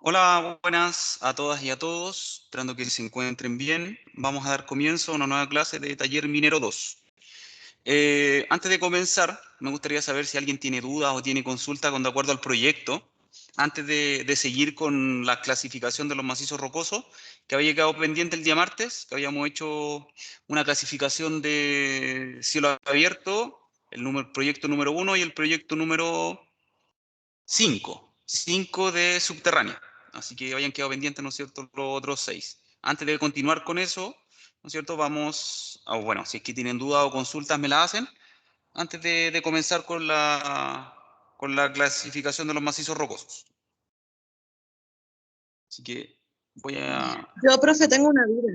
Hola, buenas a todas y a todos. Esperando que se encuentren bien. Vamos a dar comienzo a una nueva clase de Taller Minero 2. Antes de comenzar, me gustaría saber si alguien tiene dudas o tiene consultas con de acuerdo al proyecto, antes de seguir con la clasificación de los macizos rocosos, que había quedado pendiente el día martes, que habíamos hecho una clasificación de cielo abierto, proyecto número 1 y el proyecto número 5 de subterránea. Así que hayan quedado pendientes, ¿no es cierto?, los otros 6. Antes de continuar con eso, ¿no es cierto?, vamos, bueno, si es que tienen dudas o consultas, me la hacen, antes de comenzar con la clasificación de los macizos rocosos. Así que voy a... Yo, profe, tengo una duda.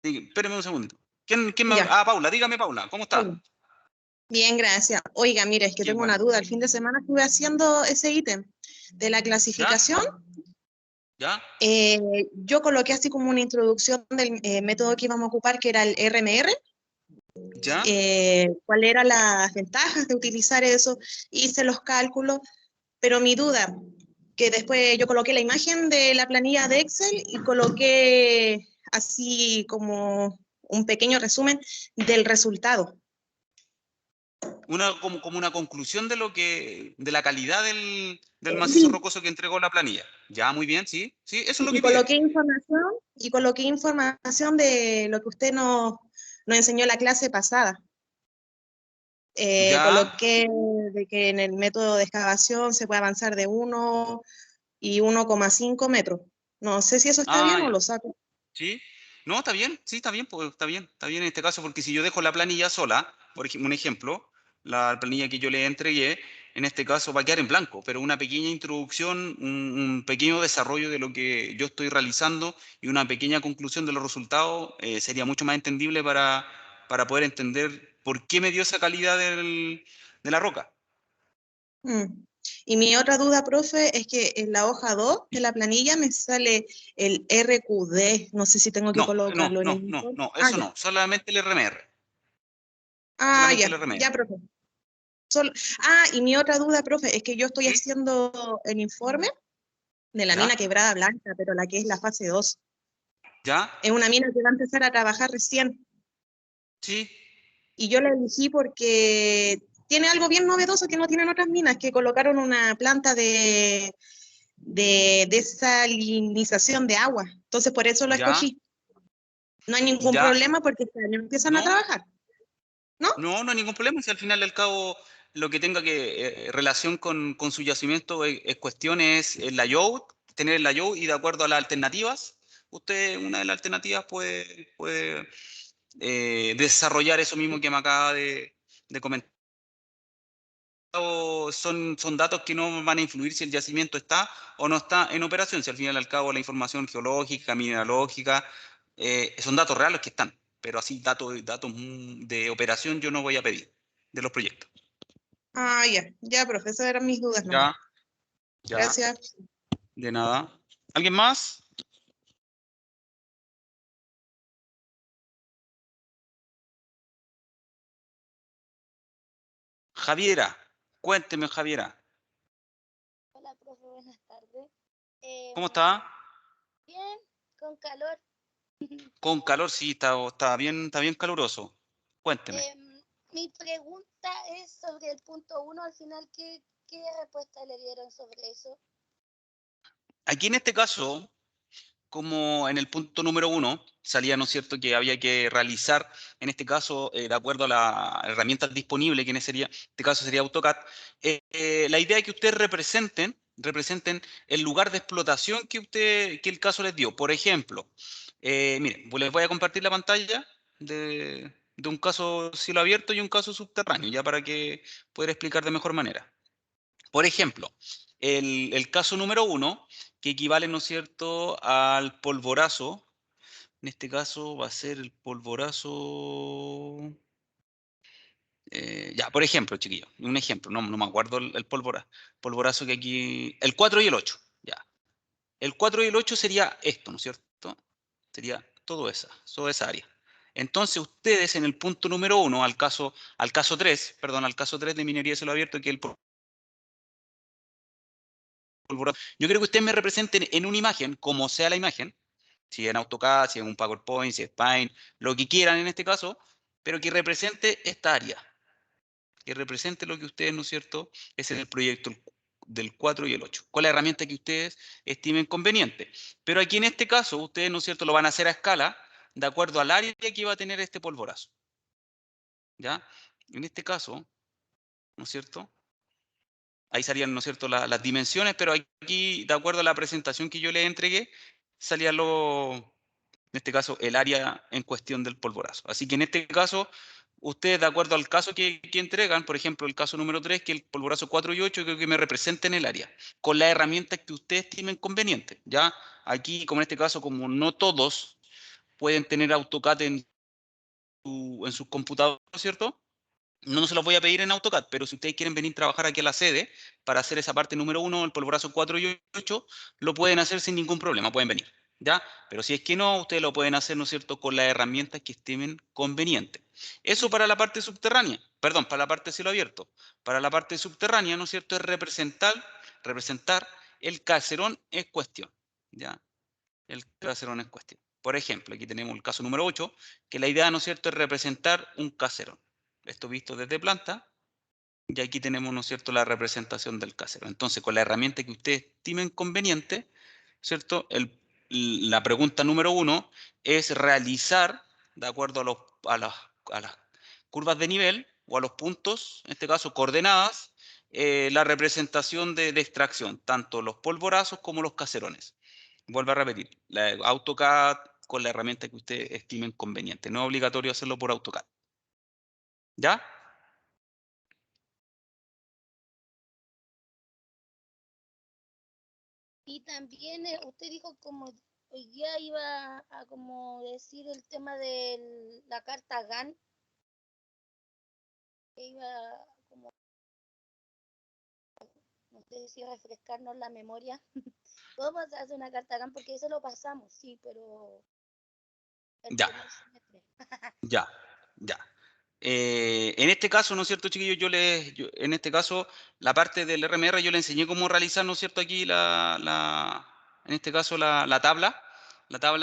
Espérenme un segundito. ¿Quién me habla? Ya. Paula, dígame, Paula, ¿cómo está? Hola. Bien, gracias. Oiga, mire, es que Qué tengo bueno. una duda. El fin de semana estuve haciendo ese ítem de la ¿Ya? clasificación. ¿Ya? Yo coloqué así como una introducción del método que íbamos a ocupar, que era el RMR, ¿Ya? cuáles eran las ventajas de utilizar eso, hice los cálculos, pero mi duda, que después yo coloqué la imagen de la planilla de Excel y coloqué así como un pequeño resumen del resultado. Como una conclusión de la calidad del macizo Sí, rocoso que entregó la planilla. Ya, muy bien, sí, sí, eso es lo y que pide. coloqué información de lo que usted nos enseñó en la clase pasada. Ya, Coloqué de que en el método de excavación se puede avanzar de 1 y 1,5 metros. No sé si eso está bien o ya, lo saco. sí. No, está bien, sí, está bien, pues, está bien en este caso, porque si yo dejo la planilla sola, por ejemplo, un ejemplo, la planilla que yo le entregué, en este caso va a quedar en blanco, pero una pequeña introducción, un pequeño desarrollo de lo que yo estoy realizando y una pequeña conclusión de los resultados sería mucho más entendible para poder entender por qué me dio esa calidad de la roca. Mm. Y mi otra duda, profe, es que en la hoja 2 de la planilla me sale el RQD. No sé si tengo que No, no, colocarlo en el no, no, informe. no, Ah, eso ya. no, solamente el RMR, Ah, solamente ya. el RMR. Ya, profe. Sol- y mi otra duda, profe, es que yo estoy ¿Sí? haciendo el informe de la ¿Ya? mina Quebrada Blanca, pero la que es la fase 2. ¿Ya? Es una mina que va a empezar a trabajar recién. ¿Sí? Y yo la elegí porque tiene algo bien novedoso que no tienen otras minas, que colocaron una planta de desalinización de agua. Entonces, por eso lo ¿Ya? escogí. No hay ningún ¿Ya? problema porque este año empiezan a ¿No? trabajar, ¿no? No, no hay ningún problema. Si al final y al cabo lo que tenga que relación con su yacimiento es cuestión es el layout, tener el layout y de acuerdo a las alternativas, usted una de las alternativas puede desarrollar eso mismo que me acaba de comentar. Son datos que no van a influir si el yacimiento está o no está en operación. Si al final y al cabo la información geológica, mineralógica, son datos reales que están, pero así datos de operación yo no voy a pedir de los proyectos. Ah, ya, ya, profe, esas eran mis dudas nomás. Ya, ya, Gracias. de nada. ¿Alguien más? Javiera, cuénteme, Javiera. Hola, profe, buenas tardes. ¿Cómo está? Bien, con calor. Con calor, sí, está bien caluroso. Cuénteme. Mi pregunta es sobre el punto uno. Al final, ¿qué respuesta le dieron sobre eso? Aquí en este caso, como en el punto número 1 salía, ¿no es cierto?, que había que realizar, en este caso, de acuerdo a las herramientas disponibles, que en este caso sería AutoCAD, la idea es que ustedes representen el lugar de explotación que el caso les dio. Por ejemplo, miren, pues les voy a compartir la pantalla de un caso cielo abierto y un caso subterráneo, ya para que poder explicar de mejor manera. Por ejemplo, el caso número 1, que equivale, ¿no es cierto?, al polvorazo. En este caso va a ser el polvorazo. Ya, por ejemplo, chiquillo, un ejemplo, no me acuerdo el polvorazo que aquí. El 4 y el 8, ya. El 4 y el 8 sería esto, ¿no es cierto? Sería toda esa área. Entonces, ustedes en el punto número 1, al caso 3 de minería de cielo abierto, que es el polvorazo. Yo creo que ustedes me representen en una imagen, como sea la imagen, si en AutoCAD, si en un PowerPoint, si es Paint, lo que quieran en este caso, pero que represente esta área, que represente lo que ustedes, ¿no es cierto?, es en el proyecto del 4 y el 8, con la herramienta que ustedes estimen conveniente. Pero aquí en este caso, ustedes, ¿no es cierto?, lo van a hacer a escala, de acuerdo al área que va a tener este polvorazo. ¿Ya? En este caso, ¿no es cierto?, ahí salían, ¿no es cierto?, las dimensiones, pero aquí, de acuerdo a la presentación que yo les entregué, salía en este caso, el área en cuestión del polvorazo. Así que en este caso, ustedes, de acuerdo al caso que entregan, por ejemplo, el caso número 3, que el polvorazo 4 y 8, creo que me representen el área, con las herramientas que ustedes estimen conveniente. ¿Ya? Aquí, como en este caso, como no todos pueden tener AutoCAD en sus computadores, ¿no es cierto?, no se los voy a pedir en AutoCAD, pero si ustedes quieren venir a trabajar aquí a la sede para hacer esa parte número 1, el polvorazo 4 y 8, lo pueden hacer sin ningún problema, pueden venir, ¿ya? Pero si es que no, ustedes lo pueden hacer, ¿no es cierto?, con las herramientas que estimen conveniente. Eso para la parte subterránea, perdón, para la parte de cielo abierto. Para la parte subterránea, ¿no es cierto?, es representar el caserón en cuestión, ¿ya? El caserón en cuestión. Por ejemplo, aquí tenemos el caso número 8, que la idea, ¿no es cierto?, es representar un caserón. Esto visto desde planta, y aquí tenemos, ¿no es cierto?, la representación del caserón. Entonces, con la herramienta que ustedes estimen conveniente, ¿cierto?, la pregunta número 1 es realizar, de acuerdo a las curvas de nivel, o a los puntos, en este caso coordenadas, la representación de extracción, tanto los polvorazos como los caserones. Vuelvo a repetir, la AutoCAD con la herramienta que ustedes estimen conveniente. No es obligatorio hacerlo por AutoCAD. ¿Ya? Y también usted dijo como hoy día iba a como decir el tema de la carta GAN, que iba como, no sé si refrescarnos la memoria. Podemos hacer una carta GAN porque eso lo pasamos, sí, pero el Ya, primer semestre. ya, ya. En este caso, ¿no es cierto, chiquillos? En este caso, la parte del RMR yo le enseñé cómo realizar, ¿no es cierto?, aquí en este caso, la tabla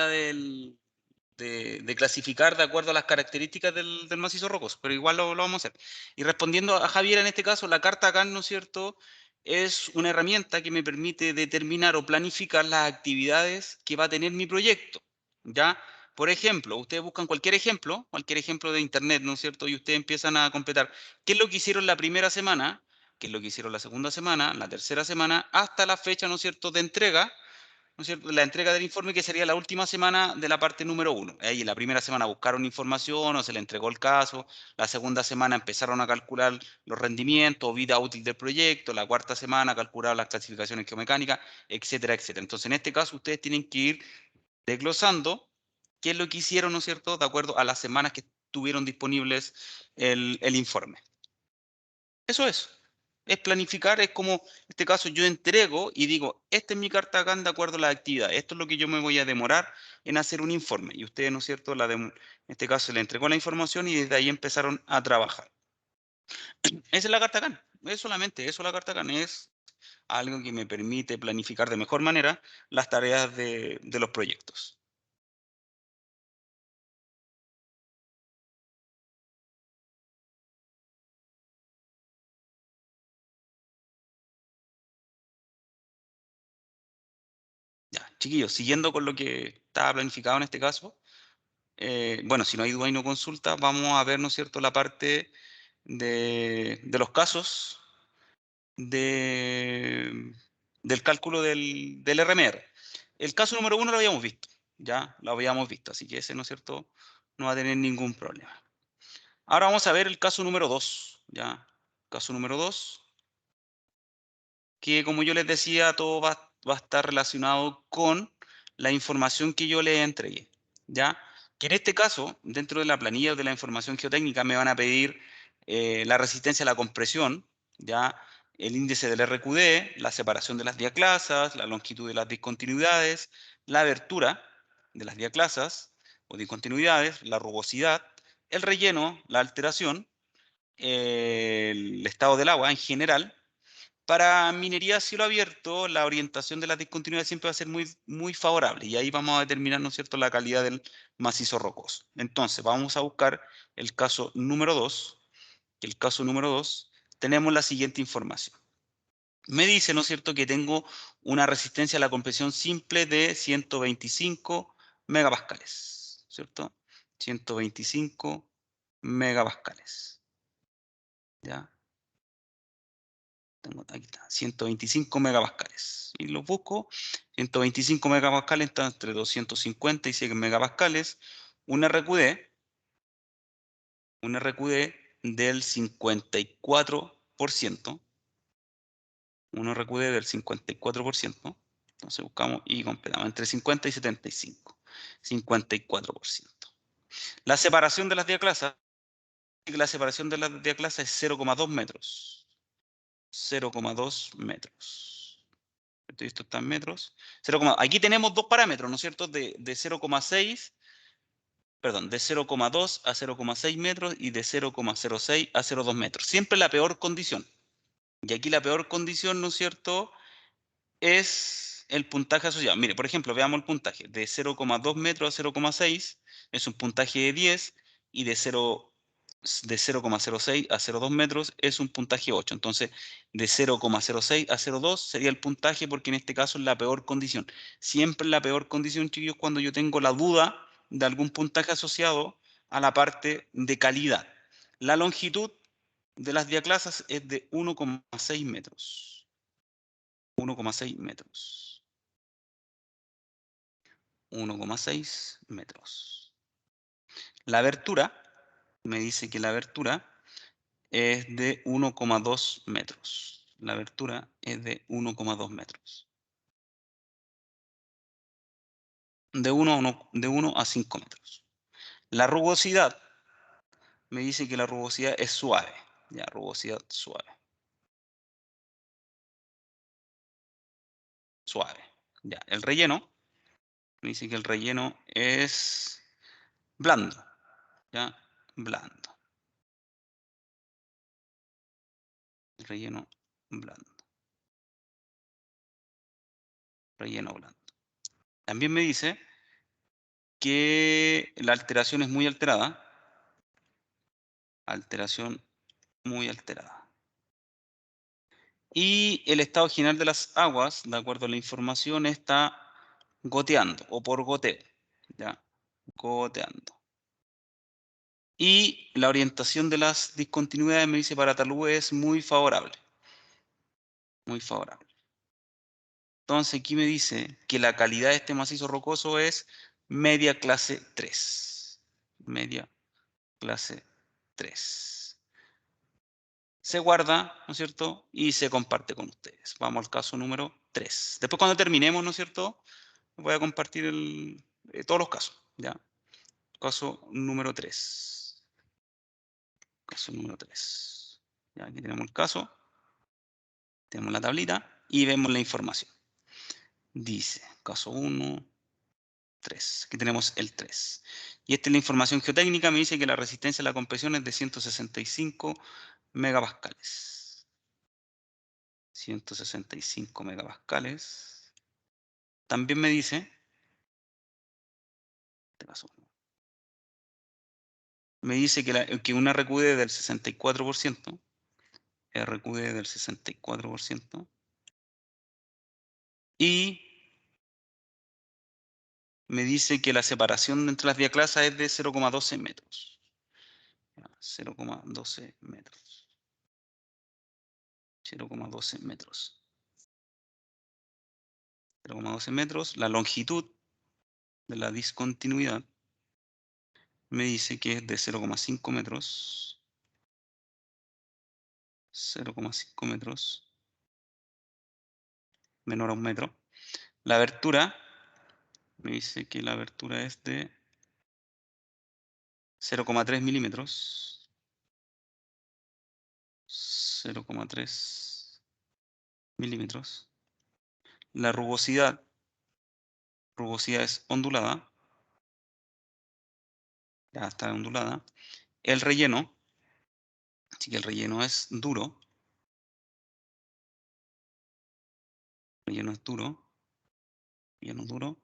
de clasificar de acuerdo a las características del macizo rocoso, pero igual lo vamos a hacer. Y respondiendo a Javier, en este caso, la carta GAN, ¿no es cierto?, es una herramienta que me permite determinar o planificar las actividades que va a tener mi proyecto, ¿ya? Por ejemplo, ustedes buscan cualquier ejemplo de internet, ¿no es cierto?, y ustedes empiezan a completar qué es lo que hicieron la primera semana, qué es lo que hicieron la segunda semana, la tercera semana, hasta la fecha, ¿no es cierto?, de entrega, ¿no es cierto?, la entrega del informe, que sería la última semana de la parte número 1. Ahí en la primera semana buscaron información o se le entregó el caso, la segunda semana empezaron a calcular los rendimientos o vida útil del proyecto, la cuarta semana calcularon las clasificaciones geomecánicas, etcétera, etcétera. Entonces, en este caso, ustedes tienen que ir desglosando qué es lo que hicieron, ¿no es cierto?, de acuerdo a las semanas que tuvieron disponibles el informe. Eso es planificar, es como, en este caso yo entrego y digo, esta es mi carta GAN de acuerdo a la actividad, esto es lo que yo me voy a demorar en hacer un informe. Y ustedes, ¿no es cierto?, en este caso le entregó la información y desde ahí empezaron a trabajar. Esa es la carta GAN, es solamente eso la carta GAN, es algo que me permite planificar de mejor manera las tareas de los proyectos. Ya, chiquillos, siguiendo con lo que estaba planificado en este caso, bueno, si no hay duda y no consulta, vamos a ver, ¿no es cierto?, la parte de los casos de, del cálculo del RMR. El caso número 1 lo habíamos visto, ya lo habíamos visto, así que ese, ¿no es cierto?, no va a tener ningún problema. Ahora vamos a ver el caso número 2, ya, caso número 2, que como yo les decía, todo va a estar relacionado con la información que yo les entregué, ¿ya? Que en este caso, dentro de la planilla de la información geotécnica, me van a pedir la resistencia a la compresión, ¿ya? El índice del RQD, la separación de las diaclasas, la longitud de las discontinuidades, la abertura de las diaclasas o discontinuidades, la rugosidad, el relleno, la alteración, el estado del agua en general, Para minería a cielo abierto, la orientación de la discontinuidad siempre va a ser muy favorable y ahí vamos a determinar, ¿no es cierto?, la calidad del macizo rocoso. Entonces, vamos a buscar el caso número 2. El caso número 2, tenemos la siguiente información. Me dice, ¿no es cierto?, que tengo una resistencia a la compresión simple de 125 megapascales, ¿cierto? 125 megapascales. ¿Ya? Aquí está, 125 megapascales. Y los busco. 125 megapascales está entre 250 y 100 megapascales. Un RQD del 54%. Un RQD del 54%. Entonces buscamos y completamos entre 50 y 75. 54%. La separación de las diaclasas, la separación de las diaclasas es 0,2 metros. 0,2 metros. Esto está en metros. Aquí tenemos dos parámetros, ¿no es cierto? De 0,6, perdón, de 0,2 a 0,6 metros y de 0,06 a 0,2 metros. Siempre la peor condición. Y aquí la peor condición, ¿no es cierto?, es el puntaje asociado. Mire, por ejemplo, veamos el puntaje. De 0,2 metros a 0,6 es un puntaje de 10 y de 0,06 a 0,2 metros es un puntaje 8. Entonces, de 0,06 a 0,2 sería el puntaje porque en este caso es la peor condición. Siempre la peor condición, chiquillos, cuando yo tengo la duda de algún puntaje asociado a la parte de calidad. La longitud de las diaclasas es de 1,6 metros. 1,6 metros. 1,6 metros. La abertura, me dice que la abertura es de 1,2 metros. La abertura es de 1,2 metros. De 1 a 5 metros. La rugosidad, me dice que la rugosidad es suave. Ya, rugosidad suave. Suave. Ya, el relleno, me dice que el relleno es blando. Ya, blando. El relleno blando. Relleno blando. También me dice que la alteración es muy alterada. Alteración muy alterada. Y el estado general de las aguas, de acuerdo a la información, está goteando o por goteo. ¿Ya? Goteando. Y la orientación de las discontinuidades, me dice, para talud es muy favorable. Muy favorable. Entonces aquí me dice que la calidad de este macizo rocoso es media clase 3. Media clase 3. Se guarda, ¿no es cierto? Y se comparte con ustedes. Vamos al caso número 3. Después cuando terminemos, ¿no es cierto?, voy a compartir todos los casos, ¿ya? Caso número 3. Caso número 3. Ya, aquí tenemos el caso. Tenemos la tablita y vemos la información. Dice, caso 1, 3. Aquí tenemos el 3. Y esta es la información geotécnica. Me dice que la resistencia a la compresión es de 165 megapascales. 165 megapascales. También me dice, me dice que un RQD del 64%, RQD del 64%, y me dice que la separación entre las diaclasas es de 0,12 metros. 0,12 metros. 0,12 metros. 0,12 metros. La longitud de la discontinuidad me dice que es de 0,5 metros. 0,5 metros. Menor a un metro. La abertura me dice que la abertura es de 0,3 milímetros. 0,3 milímetros. La rugosidad es ondulada. Ya está ondulada. El relleno, así que el relleno es duro. Relleno es duro. Relleno duro.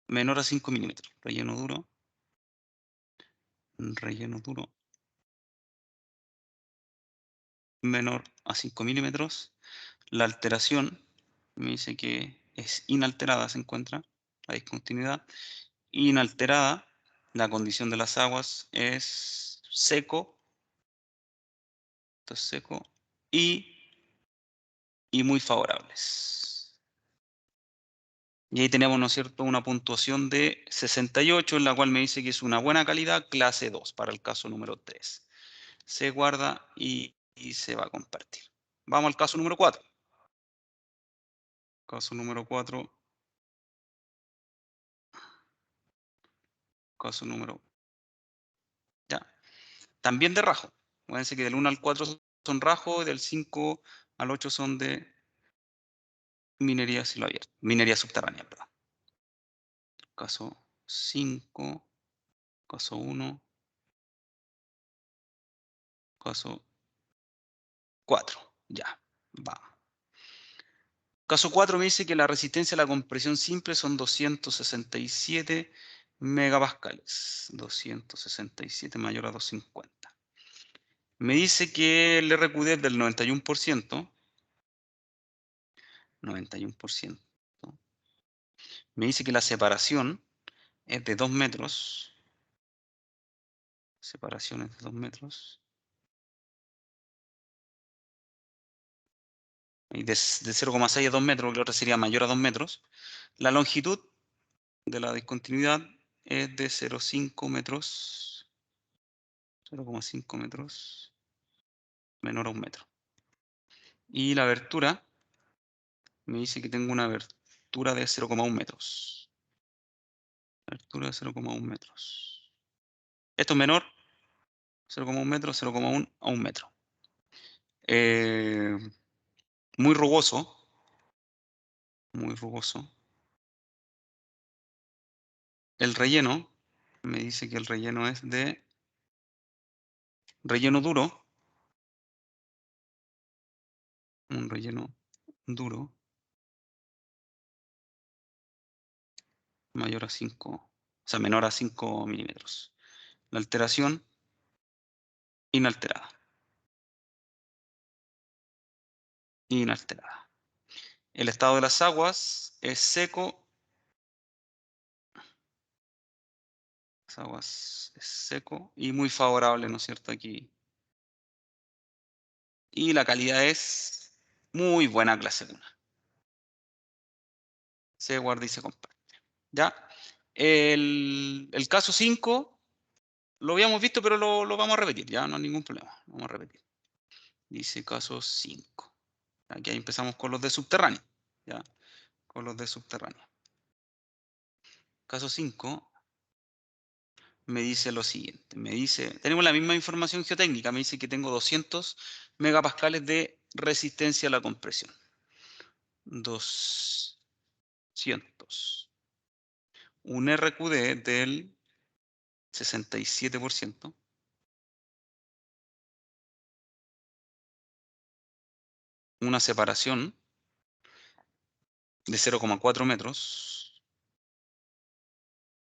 Menor a 5 milímetros. Relleno duro. Relleno duro. Menor a 5 milímetros. La alteración me dice que es inalterada, se encuentra la discontinuidad. Inalterada, la condición de las aguas es seco. Esto es seco. Y muy favorables. Y ahí tenemos, ¿no es cierto?, una puntuación de 68, en la cual me dice que es una buena calidad, clase 2, para el caso número 3. Se guarda y se va a compartir. Vamos al caso número 4. Caso número 4. Caso número... Ya. También de rajo. Fíjense que del 1 al 4 son rajo, y del 5 al 8 son de minería a cielo abierto. Minería subterránea, perdón. Caso 5. Caso 1. Caso 4. Ya. Va. Caso 4 me dice que la resistencia a la compresión simple son 267 megapascales. 267 mayor a 250. Me dice que el RQD es del 91%. 91%. Me dice que la separación es de 2 metros. Separación es de 2 metros. Y de 0,6 a 2 metros, porque la otra sería mayor a 2 metros. La longitud de la discontinuidad es de 0,5 metros. 0,5 metros. Menor a 1 metro. Y la abertura me dice que tengo una abertura de 0,1 metros. Abertura de 0,1 metros. Esto es menor. 0,1 metro, 0,1 a 1 metro. Muy rugoso. Muy rugoso. El relleno me dice que el relleno es de relleno duro. Un relleno duro. Mayor a 5. O sea, menor a 5 milímetros. La alteración inalterada. Inalterada. El estado de las aguas es seco. Las aguas es seco y muy favorable, ¿no es cierto? Aquí. Y la calidad es muy buena, clase 1. Se guarda y se comparte. ¿Ya? El caso 5 lo habíamos visto, pero lo vamos a repetir. Ya no hay ningún problema. Vamos a repetir. Dice caso 5. Aquí empezamos con los de subterráneo. ¿Ya? Con los de subterráneo. Caso 5 me dice lo siguiente. Me dice, tenemos la misma información geotécnica. Me dice que tengo 200 megapascales de resistencia a la compresión. 200. Un RQD del 67%. Una separación de 0,4 metros.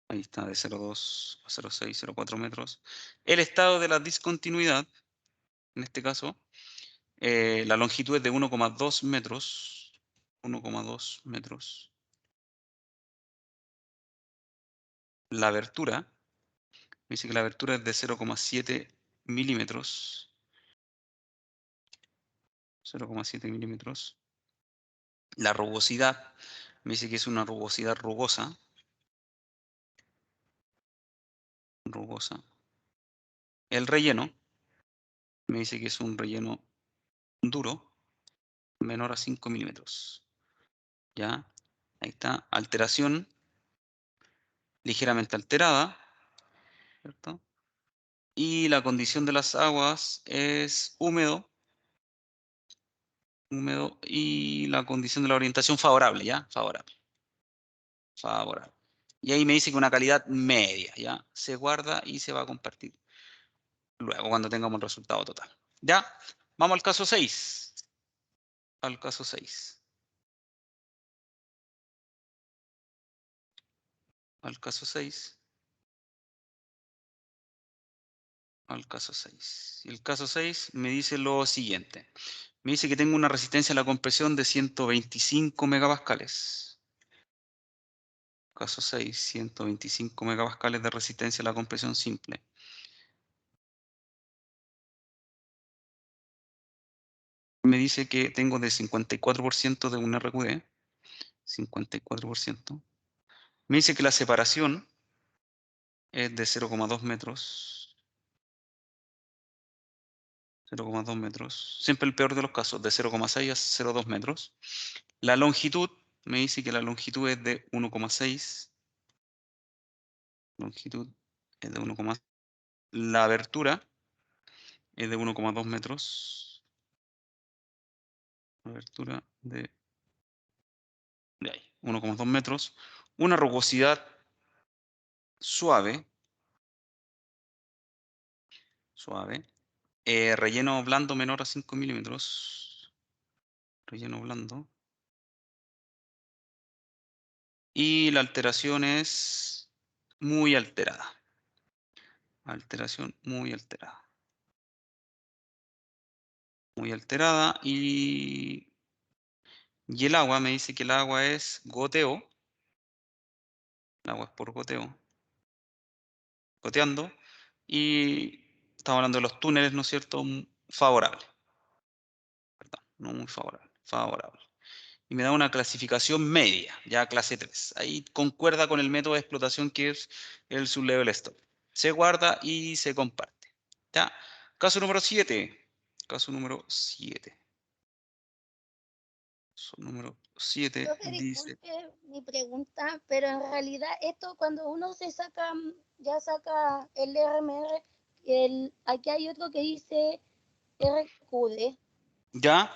Ahí está, de 0,2 a 0,6, 0,4 metros. El estado de la discontinuidad, en este caso, la longitud es de 1,2 metros. 1,2 metros. La abertura, me dice que la abertura es de 0,7 milímetros. 0,7 milímetros. La rugosidad, me dice que es una rugosidad rugosa. Rugosa. El relleno, me dice que es un relleno duro, menor a 5 milímetros. ¿Ya? Ahí está. Alteración, ligeramente alterada. ¿Cierto? Y la condición de las aguas es húmedo. Húmedo. Y la condición de la orientación favorable, ¿ya? Favorable. Favorable. Y ahí me dice que una calidad media, ¿ya? Se guarda y se va a compartir luego cuando tengamos el resultado total. ¿Ya? Vamos al caso 6. al caso 6. Al caso 6. Al caso 6. Y el caso 6 me dice lo siguiente. Me dice que tengo una resistencia a la compresión de 125 megapascales. Caso 6, 125 megapascales de resistencia a la compresión simple. Me dice que tengo de 54% de un RQD. 54%. Me dice que la separación es de 0,2 metros. 0,2 metros. Siempre el peor de los casos, de 0,6 a 0,2 metros. La longitud, me dice que la longitud es de 1,6. Longitud es de 1,6. La abertura es de 1,2 metros. Abertura de ahí, 1,2 metros. Una rugosidad suave. Suave. Relleno blando menor a 5 milímetros. Relleno blando. Y la alteración es muy alterada. Alteración muy alterada. Muy alterada. Y el agua, me dice que el agua es goteo. El agua es por goteo. Goteando. Y estamos hablando de los túneles, ¿no es cierto? Favorable. Perdón, no muy favorable. Favorable. Y me da una clasificación media, ya clase 3. Ahí concuerda con el método de explotación que es el sublevel stop. Se guarda y se comparte. ¿Ya? Caso número 7. Caso número 7. Caso número 7 Profe, dice... disculpe mi pregunta, pero en realidad esto cuando uno se saca, ya saca el RMR, aquí hay otro que dice RQD. ¿Ya?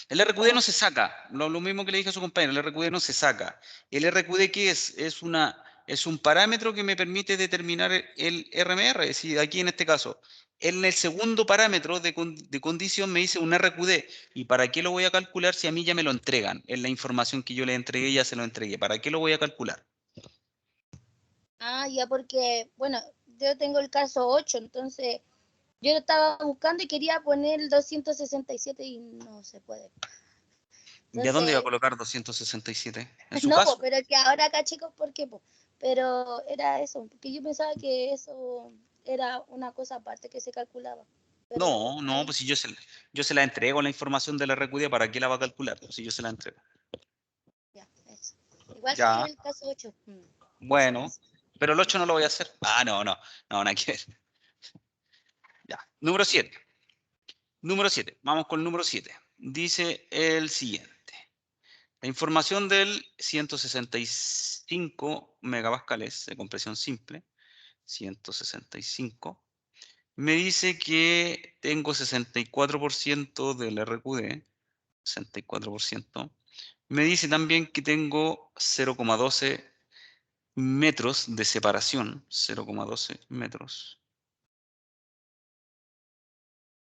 El RQD Como no se saca, lo mismo que le dije a su compañero, el RQD no se saca. ¿El RQD qué es? Es un parámetro que me permite determinar el RMR, es decir, aquí en este caso. En el segundo parámetro de condición me dice un RQD. ¿Y para qué lo voy a calcular si a mí ya me lo entregan? En la información que yo le entregué ya se lo entregué. ¿Para qué lo voy a calcular? ya porque, bueno, yo tengo el caso 8, entonces yo lo estaba buscando y quería poner el 267 y no se puede. ¿Y a dónde iba a Entonces, colocar 267? ¿En su no, caso? pero es que ahora acá, chicos, ¿por qué? Pero era eso, porque yo pensaba que eso era una cosa aparte que se calculaba. Pero No, no, ahí, pues si yo se la entrego la información del RQD, ¿para qué la va a calcular? Pues si yo se la entrego. ya, eso. Igual soy Ya. el caso 8, por si Bueno, acaso. pero el 8 no lo voy a hacer. Ah, no, nada que ver. Ya. Número 7. Número 7. Vamos con el número 7. Dice el siguiente. La información del 165 megapascales de compresión simple, 165, me dice que tengo 64% del RQD, 64%. Me dice también que tengo 0,12 metros de separación, 0,12 metros.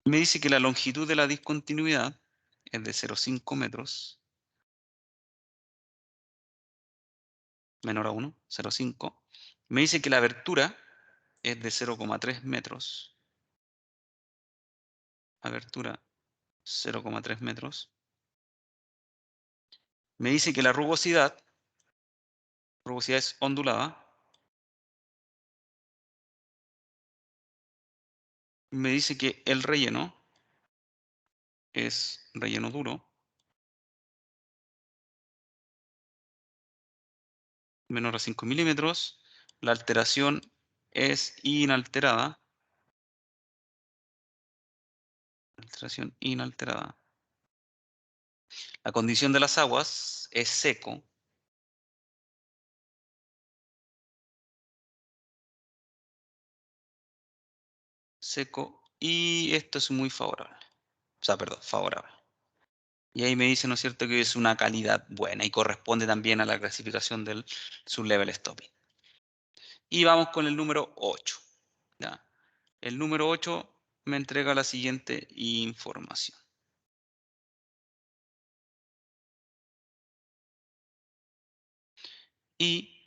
Me dice que la longitud de la discontinuidad es de 0,5 metros, menor a 1, 0,5. Me dice que la abertura es de 0,3 metros, abertura 0,3 metros. Me dice que la rugosidad es ondulada. Me dice que el relleno es relleno duro, menor a 5 milímetros. La alteración es inalterada. Alteración inalterada. La condición de las aguas es seco. Seco. Y esto es muy favorable. O sea, perdón, favorable. Y ahí me dice, ¿no es cierto?, que es una calidad buena y corresponde también a la clasificación del sublevel stopping. Y vamos con el número 8. ¿Ya? El número 8 me entrega la siguiente información. Y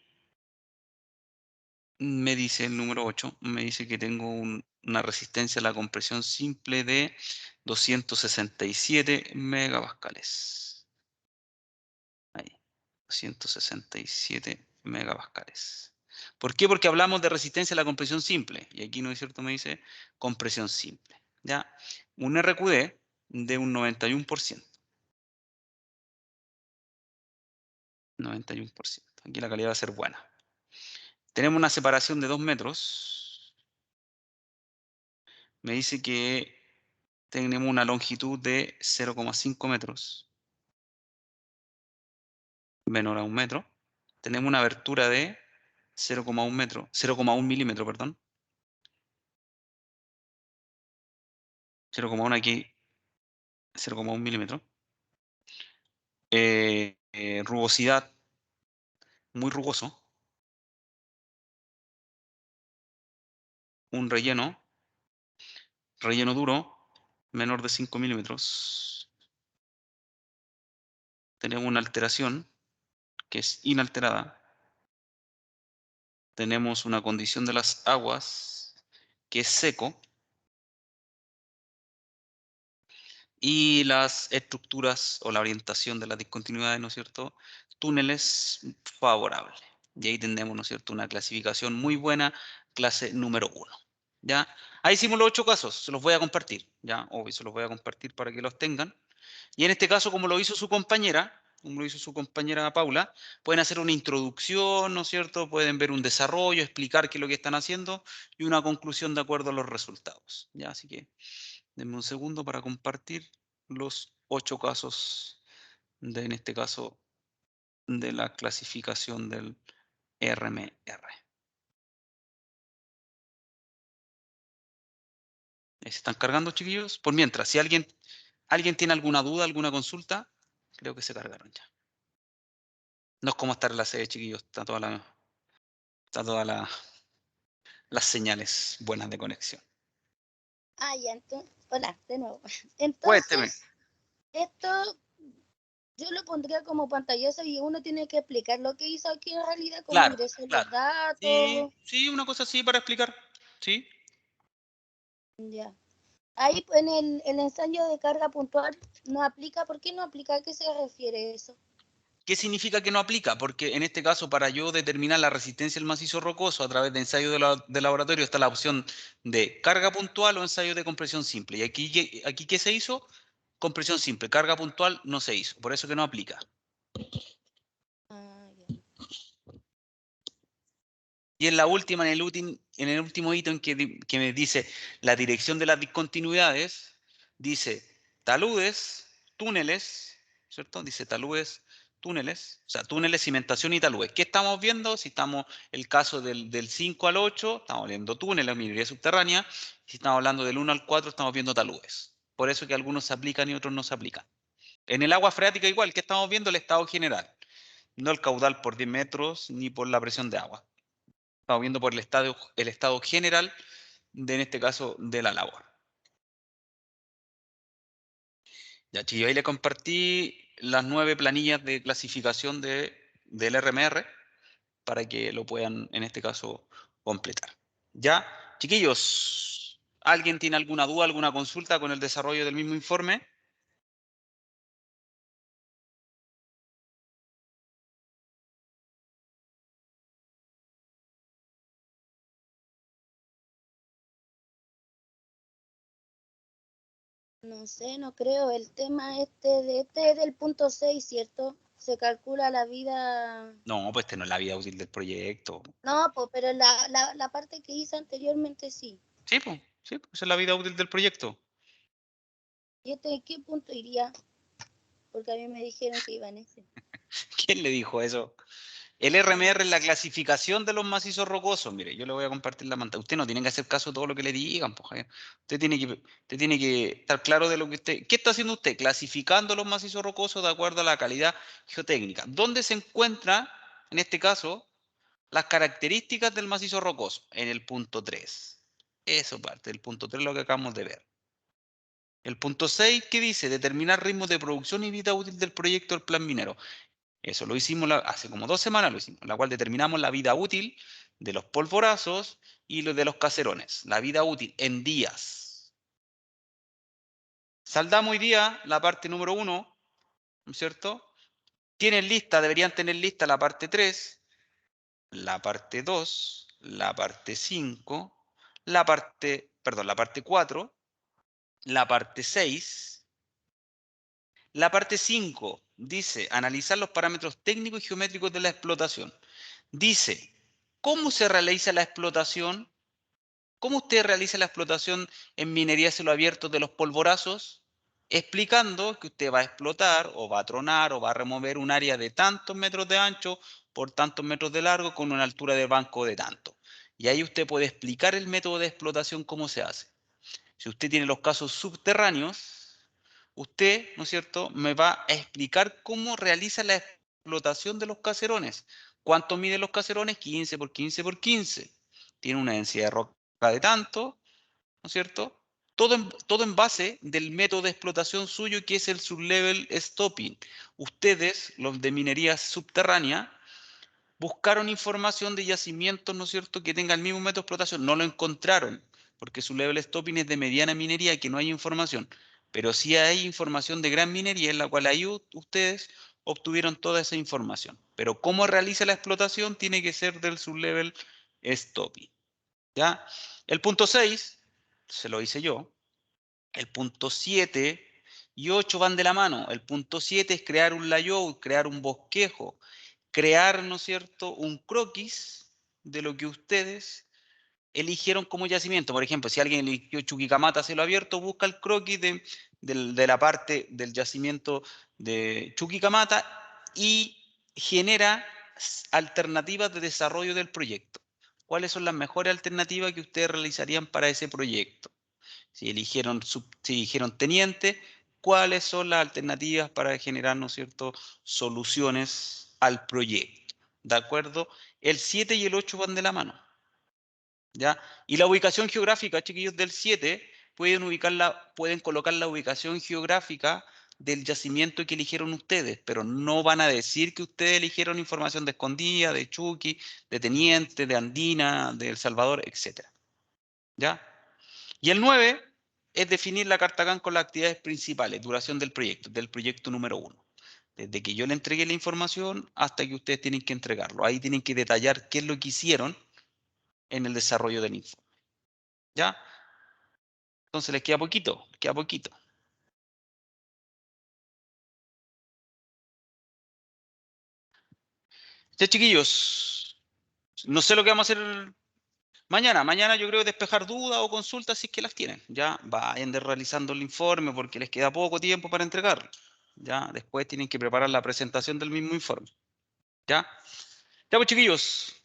me dice el número 8, me dice que tengo una resistencia a la compresión simple de 267 megapascales. Ahí, 267 megapascales. ¿Por qué? Porque hablamos de resistencia a la compresión simple. Y aquí, ¿no es cierto?, me dice compresión simple. ¿Ya? Un RQD de un 91%. 91%. Aquí la calidad va a ser buena. Tenemos una separación de 2 metros. Me dice que tenemos una longitud de 0,5 metros, menor a 1 metro. Tenemos una abertura de 0,1 metro, 0,1 milímetro, perdón. 0,1 aquí, 0,1 milímetro. Rugosidad, muy rugoso. Un relleno duro, menor de 5 milímetros. Tenemos una alteración que es inalterada. Tenemos una condición de las aguas que es seco. Y las estructuras o la orientación de las discontinuidades, ¿no es cierto? Túneles favorable. Y ahí tenemos, ¿no es cierto?, una clasificación muy buena, clase número 1. ¿Ya? Ahí hicimos los 8 casos, se los voy a compartir, ¿ya? Obvio, se los voy a compartir para que los tengan. Y en este caso, como lo hizo su compañera Paula, pueden hacer una introducción, ¿no es cierto? Pueden ver un desarrollo, explicar qué es lo que están haciendo y una conclusión de acuerdo a los resultados. ¿Ya? Así que denme un segundo para compartir los 8 casos en este caso, de la clasificación del RMR. ¿Se están cargando, chiquillos? Por mientras, si alguien tiene alguna duda, alguna consulta, creo que se cargaron ya. No es como estar en la sede, chiquillos. Está todas las señales buenas de conexión. Ah, ya, entonces, hola, de nuevo. Cuénteme. Entonces, esto yo lo pondría como pantallazo y uno tiene que explicar lo que hizo aquí en realidad, cómo Claro, ingresó los claro. datos. Sí, una cosa así para explicar. Sí. Ya. Ahí en el ensayo de carga puntual no aplica. ¿Por qué no aplica? ¿A qué se refiere eso? ¿Qué significa que no aplica? Porque en este caso, para yo determinar la resistencia del macizo rocoso a través de ensayo de laboratorio, está la opción de carga puntual o ensayo de compresión simple. Y aquí ¿qué se hizo? Compresión simple. Carga puntual no se hizo. Por eso que no aplica. Ah, ya. Y en la última, en el último ítem que me dice la dirección de las discontinuidades, dice taludes, túneles, ¿cierto? Dice taludes, túneles, o sea, túneles, cimentación y taludes. ¿Qué estamos viendo? Si estamos el caso del 5 al 8, estamos viendo túneles, minería subterránea. Si estamos hablando del 1 al 4, estamos viendo taludes. Por eso que algunos se aplican y otros no se aplican. En el agua freática igual, ¿qué estamos viendo? El estado general. No el caudal por 10 metros ni por la presión de agua. Estamos viendo por el estado general en este caso, de la labor. Ya, chicos, ahí le compartí las 9 planillas de clasificación del RMR para que lo puedan, en este caso, completar. Ya, chiquillos, ¿alguien tiene alguna duda, alguna consulta con el desarrollo del mismo informe? No sé, no creo. El tema este es del punto 6, ¿cierto? Se calcula la vida. No, pues no es la vida útil del proyecto. No, pues, pero la parte que hice anteriormente sí. Sí, pues, esa es la vida útil del proyecto. ¿Y este qué punto iría? Porque a mí me dijeron que iba en ese. ¿Quién le dijo eso? El RMR es la clasificación de los macizos rocosos. Mire, yo le voy a compartir la pantalla. Usted no tiene que hacer caso de todo lo que le digan, pues, Javier. Usted tiene que estar claro de lo que usted... ¿Qué está haciendo usted? Clasificando los macizos rocosos de acuerdo a la calidad geotécnica. ¿Dónde se encuentra, en este caso, las características del macizo rocoso? En el punto 3. Eso parte del punto 3, lo que acabamos de ver. El punto 6, ¿qué dice? Determinar ritmos de producción y vida útil del proyecto del plan minero. Eso lo hicimos hace como 2 semanas, lo hicimos, en la cual determinamos la vida útil de los polvorazos y de los caserones. La vida útil en días. Saldamos hoy día la parte número 1, ¿no es cierto? Tienen lista, deberían tener lista la parte 3, la parte 2, la parte 5, la parte 4, la parte 6. La parte 5 dice analizar los parámetros técnicos y geométricos de la explotación. Dice, ¿cómo se realiza la explotación? ¿Cómo usted realiza la explotación en minería a cielo abierto de los polvorazos? Explicando que usted va a explotar o va a tronar o va a remover un área de tantos metros de ancho por tantos metros de largo con una altura de banco de tanto. Y ahí usted puede explicar el método de explotación, cómo se hace. Si usted tiene los casos subterráneos, usted, ¿no es cierto?, me va a explicar cómo realiza la explotación de los caserones. ¿Cuánto miden los caserones? 15 por 15 por 15. Tiene una densidad de roca de tanto, ¿no es cierto? Todo en base del método de explotación suyo, que es el sublevel stopping. Ustedes, los de minería subterránea, buscaron información de yacimientos, ¿no es cierto?, que tengan el mismo método de explotación. No lo encontraron, porque su level stopping es de mediana minería, que no hay información. Pero sí hay información de gran minería, en la cual ahí ustedes obtuvieron toda esa información. Pero cómo realiza la explotación tiene que ser del sublevel stopping. ¿Ya? El punto 6, se lo hice yo. El punto 7 y 8 van de la mano. El punto 7 es crear un layout, crear un bosquejo, crear, ¿no es cierto?, un croquis de lo que ustedes eligieron como yacimiento. Por ejemplo, si alguien eligió Chuquicamata a cielo abierto, busca el croquis de la parte del yacimiento de Chuquicamata y genera alternativas de desarrollo del proyecto. ¿Cuáles son las mejores alternativas que ustedes realizarían para ese proyecto? Si dijeron teniente, ¿cuáles son las alternativas para generar, ¿no es cierto?, soluciones al proyecto? ¿De acuerdo? El 7 y el 8 van de la mano. ¿Ya? Y la ubicación geográfica, chiquillos, del 7, pueden colocar la ubicación geográfica del yacimiento que eligieron ustedes, pero no van a decir que ustedes eligieron información de Escondida, de Chuqui, de Teniente, de Andina, de El Salvador, etc. ¿Ya? Y el 9 es definir la carta GAN con las actividades principales, duración del proyecto número 1. Desde que yo le entregué la información hasta que ustedes tienen que entregarlo. Ahí tienen que detallar qué es lo que hicieron en el desarrollo del informe. ¿Ya? Entonces les queda poquito, les queda poquito. Ya, chiquillos, no sé lo que vamos a hacer mañana. Mañana yo creo despejar dudas o consultas si es que las tienen. Ya vayan realizando el informe porque les queda poco tiempo para entregarlo. Ya después tienen que preparar la presentación del mismo informe. Ya, ya pues, chiquillos,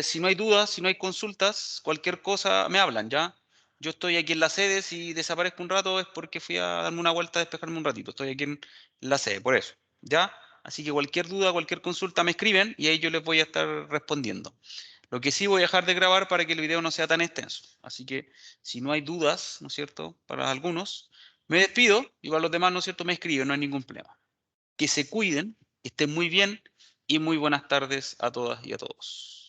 si no hay dudas, si no hay consultas, cualquier cosa me hablan, ¿ya? Yo estoy aquí en la sede, si desaparezco un rato es porque fui a darme una vuelta a despejarme un ratito. Estoy aquí en la sede, por eso, ¿ya? Así que cualquier duda, cualquier consulta me escriben y ahí yo les voy a estar respondiendo. Lo que sí voy a dejar de grabar para que el video no sea tan extenso. Así que si no hay dudas, ¿no es cierto?, para algunos, me despido y para los demás, ¿no es cierto?, me escriben, no hay ningún problema. Que se cuiden, que estén muy bien y muy buenas tardes a todas y a todos.